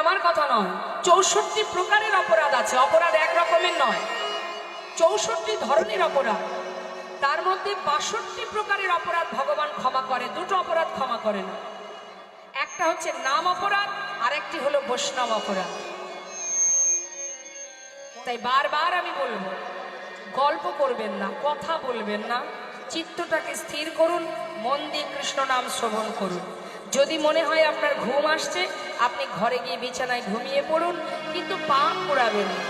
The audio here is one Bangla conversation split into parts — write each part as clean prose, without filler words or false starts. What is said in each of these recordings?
আমার কথা নয়, 64 প্রকারের অপরাধ আছে। অপরাধ এক রকমের নয়, 64 ধরনের অপরাধ। তার মধ্যে 62 প্রকারের অপরাধ ভগবান ক্ষমা করে, দুটো অপরাধ ক্ষমা করে না। একটা হচ্ছে নাম অপরাধ, আর একটি হলো বৈষ্ণব অপরাধ। তাই বারবার আমি বলবো, গল্প করবেন না, কথা বলবেন না, চিত্তটাকে স্থির করুন, মন দিয়ে কৃষ্ণ নাম শ্রবণ করুন। যদি মনে হয় আপনার ঘুম আসছে, আপনি ঘরে গিয়ে বিছানায় ঘুমিয়ে পড়ুন, কিন্তু পা পোড়াবেন না।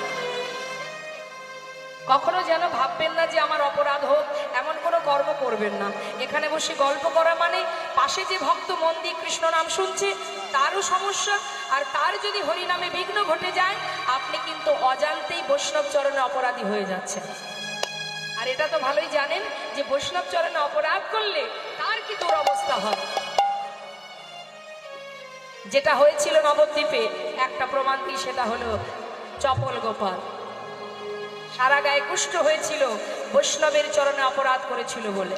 কখনো যেন ভাববেন না যে আমার অপরাধ হোক, এমন কোনো কর্ম করবেন না। এখানে বসে গল্প করা মানে পাশে যে ভক্ত মন দিয়ে কৃষ্ণ নাম শুনছে তারও সমস্যা, আর তার যদি হরিনামে বিঘ্ন ঘটে যায়, আপনি কিন্তু অজান্তেই বৈষ্ণব চরণে অপরাধী হয়ে যাচ্ছেন। আর এটা তো ভালোই জানেন যে বৈষ্ণব চরণে অপরাধ করলে তার কি দুরবস্থা হয়। যেটা হয়েছিল নবদ্বীপে, একটা প্রমাণ দিই, সেটা হলো চপল গোপাল। সারা গায়ে কুষ্ঠ হয়েছিল, বৈষ্ণবের চরণে অপরাধ করেছিল বলে।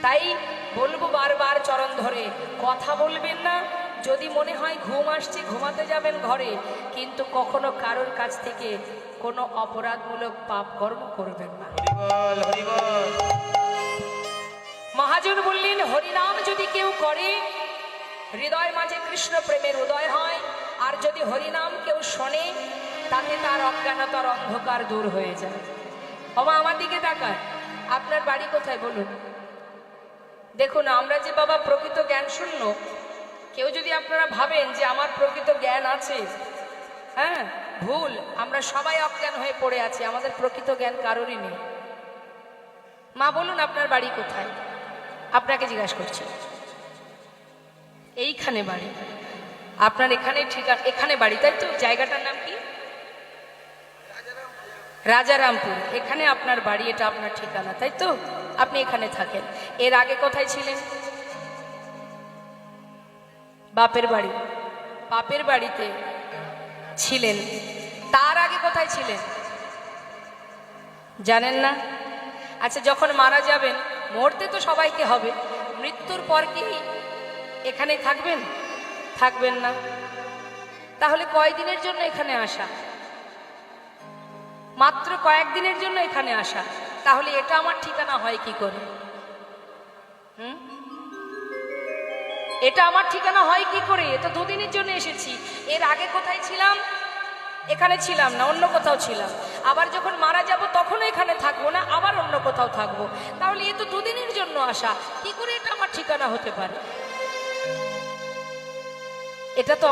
তাই বলবো বারবার চরণ ধরে, কথা বলবেন না। যদি মনে হয় ঘুম আসছে, ঘুমাতে যাবেন ঘরে, কিন্তু কখনো কারোর কাছ থেকে কোনো অপরাধমূলক পাপ কর্ম করবেন না। মহাজন বললেন, হরিনাম যদি কেউ করে, হৃদয় মাঝে কৃষ্ণ প্রেমের উদয় হয়। আর যদি হরিনাম কেউ শোনে, তাতে তার অজ্ঞানতার অন্ধকার দূর হয়ে যায়। বাবা আমার দিকে তাকায়, আপনার বাড়ি কোথায় বলুন? দেখুন, আমরা যে বাবা প্রকৃত জ্ঞান শূন্য, কেউ যদি আপনারা ভাবেন যে আমার প্রকৃত জ্ঞান আছে, হ্যাঁ, ভুল। আমরা সবাই অজ্ঞান হয়ে পড়ে আছি, আমাদের প্রকৃত জ্ঞান কারোরই নেই। মা বলুন আপনার বাড়ি কোথায়? আপনাকে জিজ্ঞাসা করছি। এইখানে বাড়ি আপনার? এখানে ঠিকানা, এখানে বাড়ি, তাই তো? জায়গাটার নাম কি? রাজারামপুর। এখানে আপনার বাড়ি, এটা আপনার ঠিকানা, তাই তো? আপনি এখানে থাকেন। এর আগে কোথায় ছিলেন? বাপের বাড়ি। বাপের বাড়িতে ছিলেন। তার আগে কোথায় ছিলেন জানেন না? আচ্ছা, যখন মারা যাবেন, মরতে তো সবাইকে হবে, মৃত্যুর পর কি এখানে থাকবেন? থাকবেন না। তাহলে কয়দিনের জন্য এখানে আসা? মাত্র কয়েকদিনের জন্য এখানে আসা। তাহলে এটা আমার ঠিকানা হয় কি করে? এটা আমার ঠিকানা হয় কি করে? এটা দুদিনের জন্য এসেছি। এর আগে কোথায় ছিলাম? এখানে ছিলাম না, অন্য কোথাও ছিলাম। আবার যখন মারা যাব তখনও এখানে থাকবো না, আবার অন্য কোথাও থাকবো। তাহলে এ তো দুদিনের জন্য আসা, কি করে এটা আমার ঠিকানা হতে পারে? এটা তো